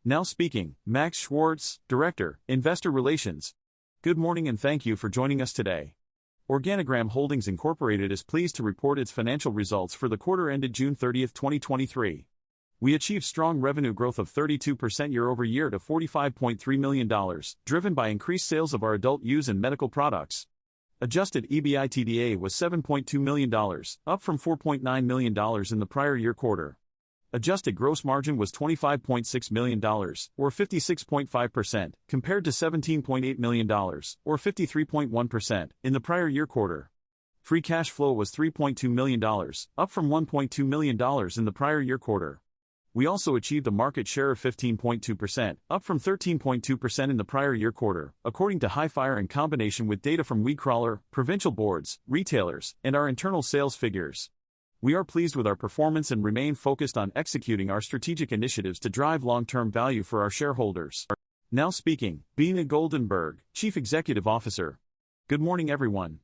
Now speaking, Max Schwartz, Director, Investor Relations. Good morning and thank you for joining us today. Organigram Holdings Incorporated is pleased to report its financial results for the quarter ended June 30, 2023. We achieved strong revenue growth of 32% year-over-year to $45.3 million, driven by increased sales of our adult use and medical products. Adjusted EBITDA was $7.2 million, up from $4.9 million in the prior year quarter. Adjusted gross margin was $25.6 million, or 56.5%, compared to $17.8 million, or 53.1%, in the prior year quarter. Free cash flow was $3.2 million, up from $1.2 million in the prior year quarter. We also achieved a market share of 15.2%, up from 13.2% in the prior year quarter, according to Hi-Fire in combination with data from WeedCrawler, provincial boards, retailers, and our internal sales figures. We are pleased with our performance and remain focused on executing our strategic initiatives to drive long-term value for our shareholders. Now speaking, Beena Goldenberg, Chief Executive Officer. Good morning everyone.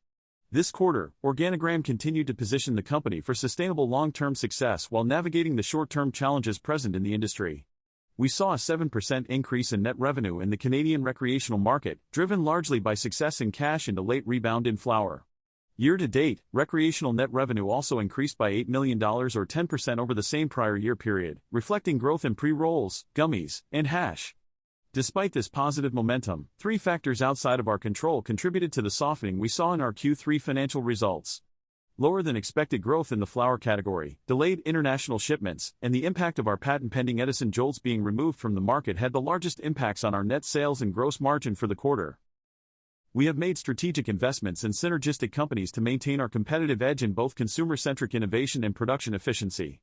This quarter, Organigram continued to position the company for sustainable long-term success while navigating the short-term challenges present in the industry. We saw a 7% increase in net revenue in the Canadian recreational market, driven largely by success in cash and a late rebound in flower. Year-to-date, recreational net revenue also increased by $8 million or 10% over the same prior year period, reflecting growth in pre-rolls, gummies, and hash. Despite this positive momentum, three factors outside of our control contributed to the softening we saw in our Q3 financial results. Lower than expected growth in the flower category, delayed international shipments, and the impact of our patent-pending Edison Jolts being removed from the market had the largest impacts on our net sales and gross margin for the quarter. We have made strategic investments in synergistic companies to maintain our competitive edge in both consumer-centric innovation and production efficiency.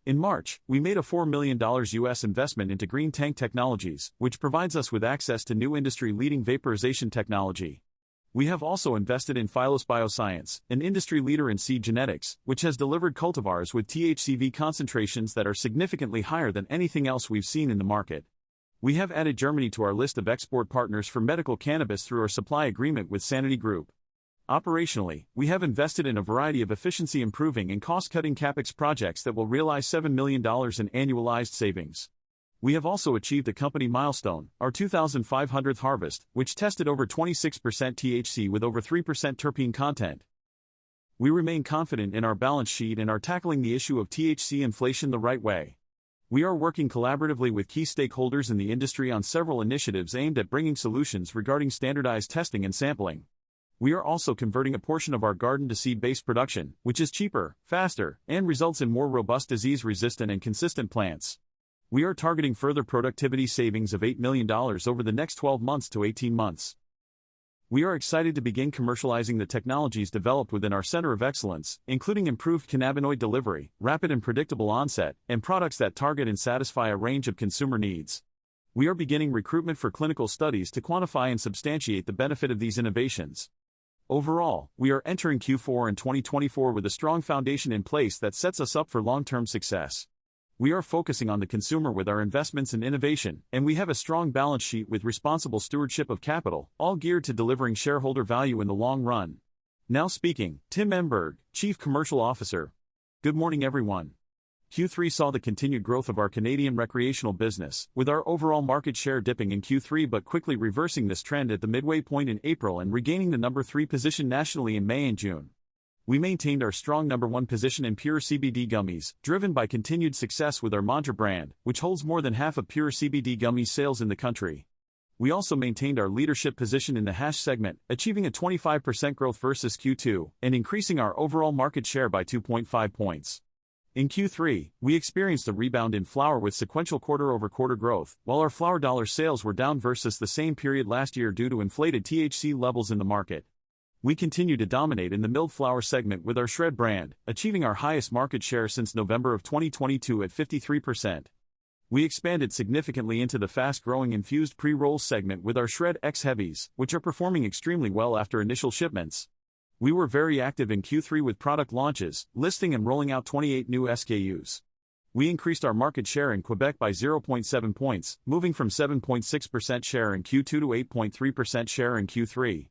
In March, we made a $4 million US investment into Green Tank Technologies, which provides us with access to new industry-leading vaporization technology. We have also invested in Phylos Bioscience, an industry leader in seed genetics, which has delivered cultivars with THCV concentrations that are significantly higher than anything else we've seen in the market. We have added Germany to our list of export partners for medical cannabis through our supply agreement with Sanity Group. Operationally, we have invested in a variety of efficiency-improving and cost-cutting CapEx projects that will realize $7 million in annualized savings. We have also achieved a company milestone, our 2,500th harvest, which tested over 26% THC with over 3% terpene content. We remain confident in our balance sheet and are tackling the issue of THC inflation the right way. We are working collaboratively with key stakeholders in the industry on several initiatives aimed at bringing solutions regarding standardized testing and sampling. We are also converting a portion of our garden to seed-based production, which is cheaper, faster, and results in more robust disease-resistant and consistent plants. We are targeting further productivity savings of $8 million over the next 12 months to 18 months. We are excited to begin commercializing the technologies developed within our Center of Excellence, including improved cannabinoid delivery, rapid and predictable onset, and products that target and satisfy a range of consumer needs. We are beginning recruitment for clinical studies to quantify and substantiate the benefit of these innovations. Overall, we are entering Q4 in 2024 with a strong foundation in place that sets us up for long-term success. We are focusing on the consumer with our investments in innovation, and we have a strong balance sheet with responsible stewardship of capital, all geared to delivering shareholder value in the long run. Now speaking, Tim Emberg, Chief Commercial Officer. Good morning everyone. Q3 saw the continued growth of our Canadian recreational business, with our overall market share dipping in Q3 but quickly reversing this trend at the midway point in April and regaining the number 3 position nationally in May and June. We maintained our strong number 1 position in pure CBD gummies, driven by continued success with our Mantra brand, which holds more than half of pure CBD gummies sales in the country. We also maintained our leadership position in the hash segment, achieving a 25% growth versus Q2, and increasing our overall market share by 2.5 points. In Q3, we experienced a rebound in flower with sequential quarter-over-quarter growth, while our flower dollar sales were down versus the same period last year due to inflated THC levels in the market. We continue to dominate in the milled flower segment with our Shred brand, achieving our highest market share since November of 2022 at 53%. We expanded significantly into the fast-growing infused pre-rolls segment with our Shred X Heavies, which are performing extremely well after initial shipments. We were very active in Q3 with product launches, listing and rolling out 28 new SKUs. We increased our market share in Quebec by 0.7 points, moving from 7.6% share in Q2 to 8.3% share in Q3.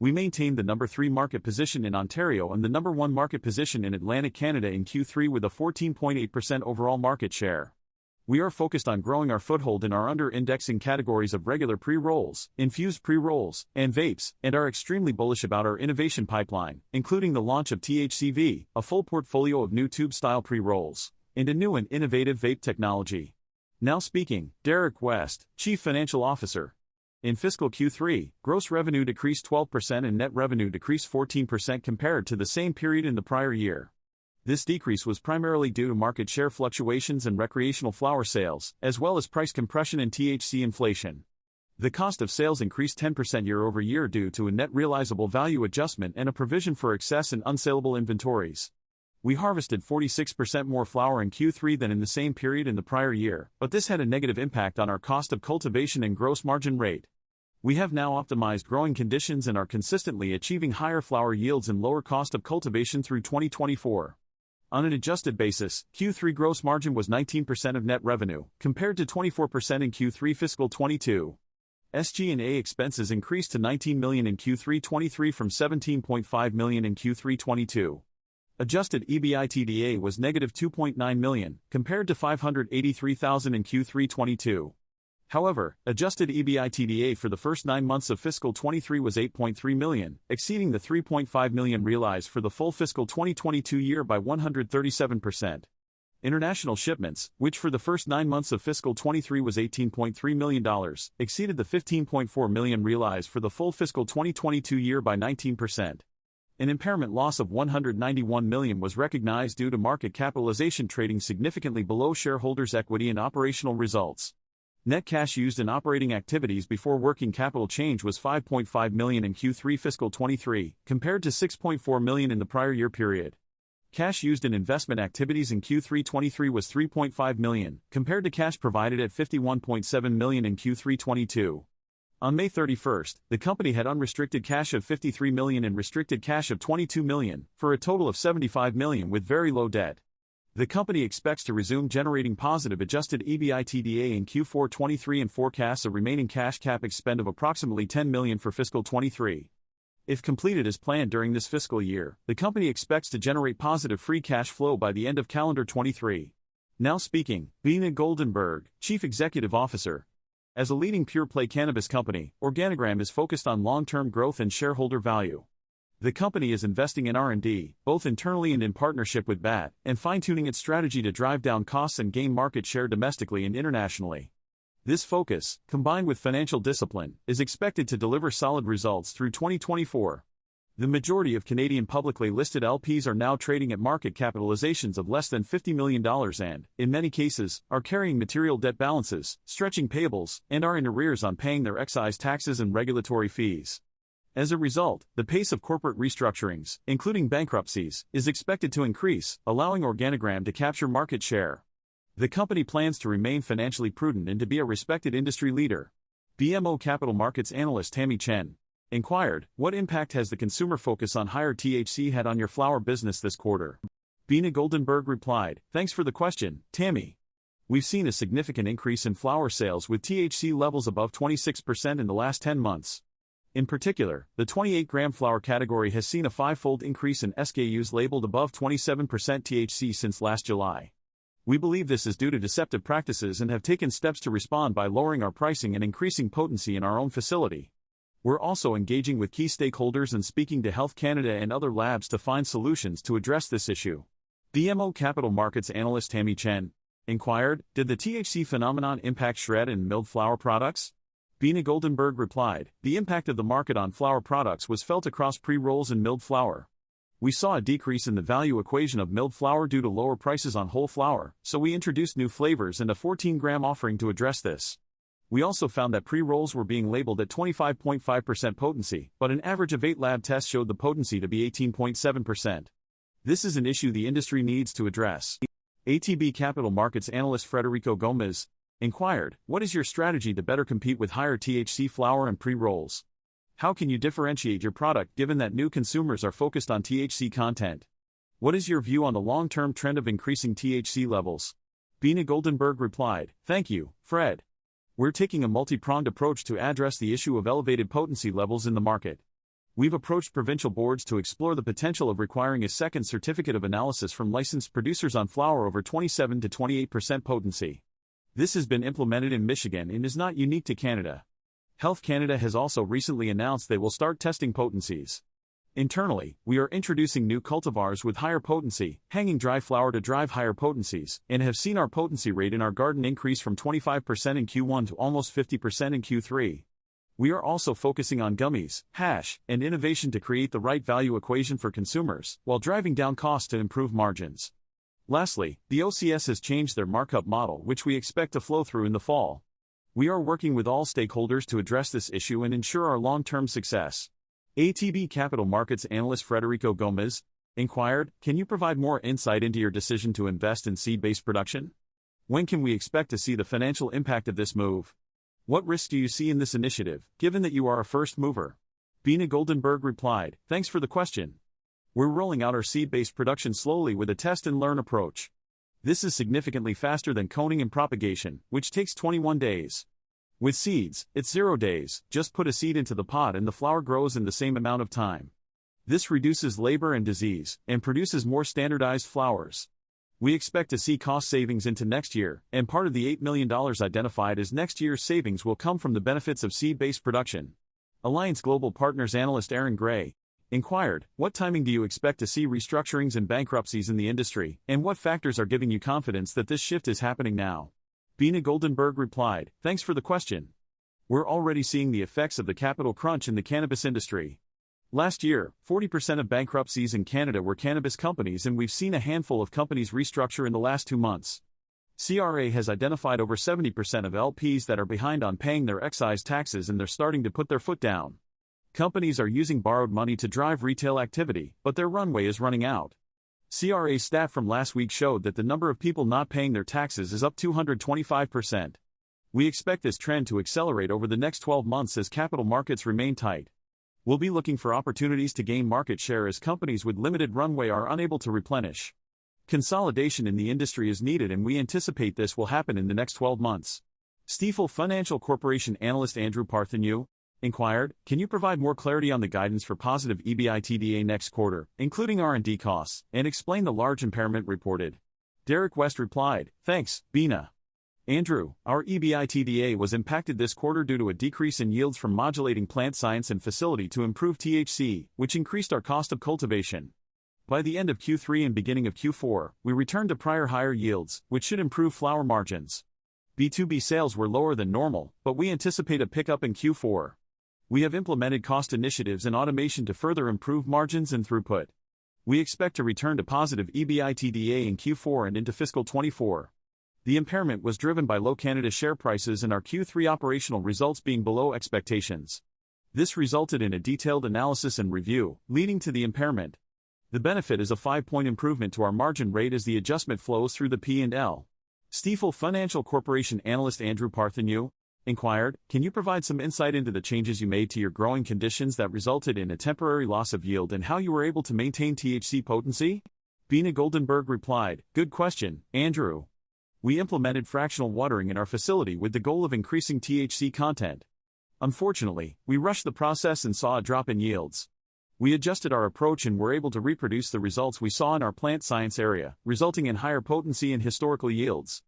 We maintained the number 3 market position in Ontario and the number 1 market position in Atlantic Canada in Q3 with a 14.8% overall market share. We are focused on growing our foothold in our under-indexing categories of regular pre-rolls, infused pre-rolls, and vapes, and are extremely bullish about our innovation pipeline, including the launch of THCV, a full portfolio of new tube-style pre-rolls, and a new and innovative vape technology. Now speaking, Derek West, Chief Financial Officer. In fiscal Q3, gross revenue decreased 12% and net revenue decreased 14% compared to the same period in the prior year. This decrease was primarily due to market share fluctuations in recreational flower sales, as well as price compression and THC inflation. The cost of sales increased 10% year-over-year due to a net realizable value adjustment and a provision for excess and unsaleable inventories. We harvested 46% more flower in Q3 than in the same period in the prior year, but this had a negative impact on our cost of cultivation and gross margin rate. We have now optimized growing conditions and are consistently achieving higher flower yields and lower cost of cultivation through 2024. On an adjusted basis, Q3 gross margin was 19% of net revenue, compared to 24% in Q3 fiscal 22. SG&A expenses increased to $19 million in Q3 23 from $17.5 million in Q3 22. Adjusted EBITDA was negative $2.9 million, compared to $583,000 in Q3 22. However, adjusted EBITDA for the first 9 months of fiscal 23 was $8.3 million, exceeding the $3.5 million realized for the full fiscal 2022 year by 137%. International shipments, which for the first 9 months of fiscal 23 was $18.3 million, exceeded the $15.4 million realized for the full fiscal 2022 year by 19%. An impairment loss of $191 million was recognized due to market capitalization trading significantly below shareholders' equity and operational results. Net cash used in operating activities before working capital change was $5.5 million in Q3 fiscal 23, compared to $6.4 million in the prior year period. Cash used in investment activities in Q3 23 was $3.5 million, compared to cash provided at $51.7 million in Q3 22. On May 31st, the company had unrestricted cash of $53 million and restricted cash of $22 million, for a total of $75 million with very low debt. The company expects to resume generating positive adjusted EBITDA in Q4 23 and forecasts a remaining cash CapEx spend of approximately $10 million for fiscal 23. If completed as planned during this fiscal year, the company expects to generate positive free cash flow by the end of calendar 23. Now speaking, Beena Goldenberg, Chief Executive Officer. As a leading pure-play cannabis company, Organigram is focused on long-term growth and shareholder value. The company is investing in R&D, both internally and in partnership with BAT, and fine-tuning its strategy to drive down costs and gain market share domestically and internationally. This focus, combined with financial discipline, is expected to deliver solid results through 2024. The majority of Canadian publicly listed LPs are now trading at market capitalizations of less than $50 million and, in many cases, are carrying material debt balances, stretching payables, and are in arrears on paying their excise taxes and regulatory fees. As a result, the pace of corporate restructurings, including bankruptcies, is expected to increase, allowing Organigram to capture market share. The company plans to remain financially prudent and to be a respected industry leader. BMO Capital Markets analyst Tammy Chen inquired, "What impact has the consumer focus on higher THC had on your flower business this quarter?" Beena Goldenberg replied, "Thanks for the question, Tammy. We've seen a significant increase in flower sales with THC levels above 26% in the last 10 months. In particular, the 28-gram flower category has seen a 5-fold increase in SKUs labeled above 27% THC since last July. We believe this is due to deceptive practices and have taken steps to respond by lowering our pricing and increasing potency in our own facility. We're also engaging with key stakeholders and speaking to Health Canada and other labs to find solutions to address this issue." BMO Capital Markets analyst Tammy Chen inquired, "Did the THC phenomenon impact shred and milled flower products?" Beena Goldenberg replied, "The impact of the market on flower products was felt across pre-rolls and milled flower. We saw a decrease in the value equation of milled flower due to lower prices on whole flower, so we introduced new flavors and a 14-gram offering to address this. We also found that pre-rolls were being labeled at 25.5% potency, but an average of 8 lab tests showed the potency to be 18.7%. This is an issue the industry needs to address." ATB Capital Markets analyst Frederico Gomez inquired, "What is your strategy to better compete with higher THC flower and pre-rolls? How can you differentiate your product given that new consumers are focused on THC content? What is your view on the long-term trend of increasing THC levels?" Beena Goldenberg replied, "Thank you, Fred. We're taking a multi-pronged approach to address the issue of elevated potency levels in the market. We've approached provincial boards to explore the potential of requiring a second certificate of analysis from licensed producers on flower over 27 to 28% potency. This has been implemented in Michigan and is not unique to Canada. Health Canada has also recently announced they will start testing potencies. Internally, we are introducing new cultivars with higher potency, hanging dry flower to drive higher potencies, and have seen our potency rate in our garden increase from 25% in Q1 to almost 50% in Q3. We are also focusing on gummies, hash, and innovation to create the right value equation for consumers, while driving down costs to improve margins. Lastly, the OCS has changed their markup model, which we expect to flow through in the fall. We are working with all stakeholders to address this issue and ensure our long-term success. ATB Capital Markets analyst Frederico Gomez inquired, "Can you provide more insight into your decision to invest in seed-based production? When can we expect to see the financial impact of this move? What risks do you see in this initiative, given that you are a first mover?" Bina Goldenberg replied, "Thanks for the question. We're rolling out our seed-based production slowly with a test-and-learn approach. This is significantly faster than coning and propagation, which takes 21 days. With seeds, it's 0 days, just put a seed into the pot and the flower grows in the same amount of time. This reduces labor and disease, and produces more standardized flowers. We expect to see cost savings into next year, and part of the $8 million identified as next year's savings will come from the benefits of seed-based production." Alliance Global Partners analyst Aaron Gray inquired, "What timing do you expect to see restructurings and bankruptcies in the industry, and what factors are giving you confidence that this shift is happening now?" Bina Goldenberg replied, "Thanks for the question. We're already seeing the effects of the capital crunch in the cannabis industry. Last year, 40% of bankruptcies in Canada were cannabis companies, and we've seen a handful of companies restructure in the last 2 months. CRA has identified over 70% of LPs that are behind on paying their excise taxes, and they're starting to put their foot down. Companies are using borrowed money to drive retail activity, but their runway is running out. CRA's stat from last week showed that the number of people not paying their taxes is up 225%. We expect this trend to accelerate over the next 12 months as capital markets remain tight. We'll be looking for opportunities to gain market share as companies with limited runway are unable to replenish. Consolidation in the industry is needed, and we anticipate this will happen in the next 12 months." Stifel Financial Corporation analyst Andrew Partheniou inquired, "Can you provide more clarity on the guidance for positive EBITDA next quarter, including R&D costs, and explain the large impairment reported?" Derek West replied, "Thanks, Bina. Andrew, our EBITDA was impacted this quarter due to a decrease in yields from modulating plant science and facility to improve THC, which increased our cost of cultivation. By the end of Q3 and beginning of Q4, we returned to prior higher yields, which should improve flower margins. B2B sales were lower than normal, but we anticipate a pickup in Q4. We have implemented cost initiatives and automation to further improve margins and throughput. We expect to return to positive EBITDA in Q4 and into fiscal 24. The impairment was driven by low Canada share prices and our Q3 operational results being below expectations. This resulted in a detailed analysis and review, leading to the impairment. The benefit is a 5-point improvement to our margin rate as the adjustment flows through the P&L. Stifel Financial Corporation analyst Andrew Partheniou inquired, "Can you provide some insight into the changes you made to your growing conditions that resulted in a temporary loss of yield and how you were able to maintain THC potency?" Bina Goldenberg replied, "Good question, Andrew. We implemented fractional watering in our facility with the goal of increasing THC content. Unfortunately, we rushed the process and saw a drop in yields. We adjusted our approach and were able to reproduce the results we saw in our plant science area, resulting in higher potency and historical yields.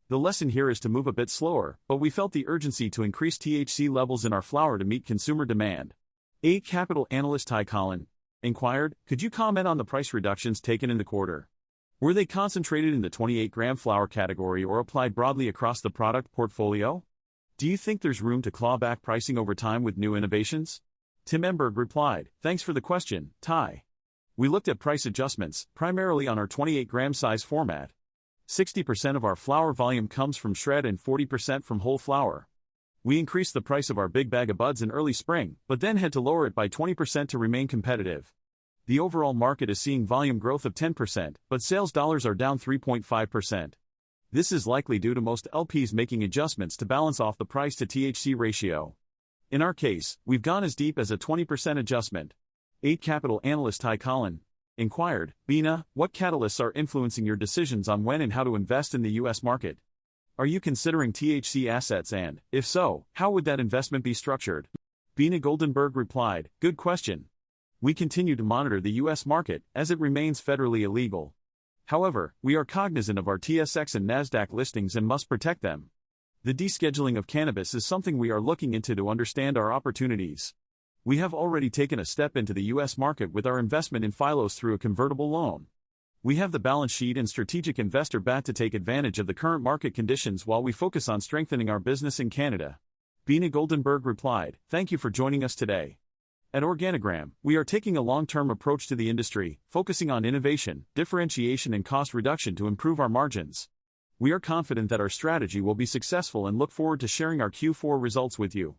The lesson here is to move a bit slower, but we felt the urgency to increase THC levels in our flower to meet consumer demand." 8 Capital analyst Ty Collin inquired, "Could you comment on the price reductions taken in the quarter? Were they concentrated in the 28-gram flower category or applied broadly across the product portfolio? Do you think there's room to claw back pricing over time with new innovations?" Tim Emberg replied, "Thanks for the question, Ty. We looked at price adjustments, primarily on our 28-gram size format. 60% of our flower volume comes from shred and 40% from whole flower. We increased the price of our big bag of buds in early spring, but then had to lower it by 20% to remain competitive. The overall market is seeing volume growth of 10%, but sales dollars are down 3.5%. This is likely due to most LPs making adjustments to balance off the price to THC ratio. In our case, we've gone as deep as a 20% adjustment." 8 Capital analyst Ty Collin inquired, "Bina, what catalysts are influencing your decisions on when and how to invest in the U.S. market? Are you considering THC assets, and, if so, how would that investment be structured?" Bina Goldenberg replied, "Good question. We continue to monitor the U.S. market, as it remains federally illegal. However, we are cognizant of our TSX and NASDAQ listings and must protect them. The descheduling of cannabis is something we are looking into to understand our opportunities. We have already taken a step into the U.S. market with our investment in Phylos through a convertible loan. We have the balance sheet and strategic investor bat to take advantage of the current market conditions while we focus on strengthening our business in Canada. Bina Goldenberg replied, "Thank you for joining us today. At Organigram, we are taking a long-term approach to the industry, focusing on innovation, differentiation and cost reduction to improve our margins. We are confident that our strategy will be successful and look forward to sharing our Q4 results with you."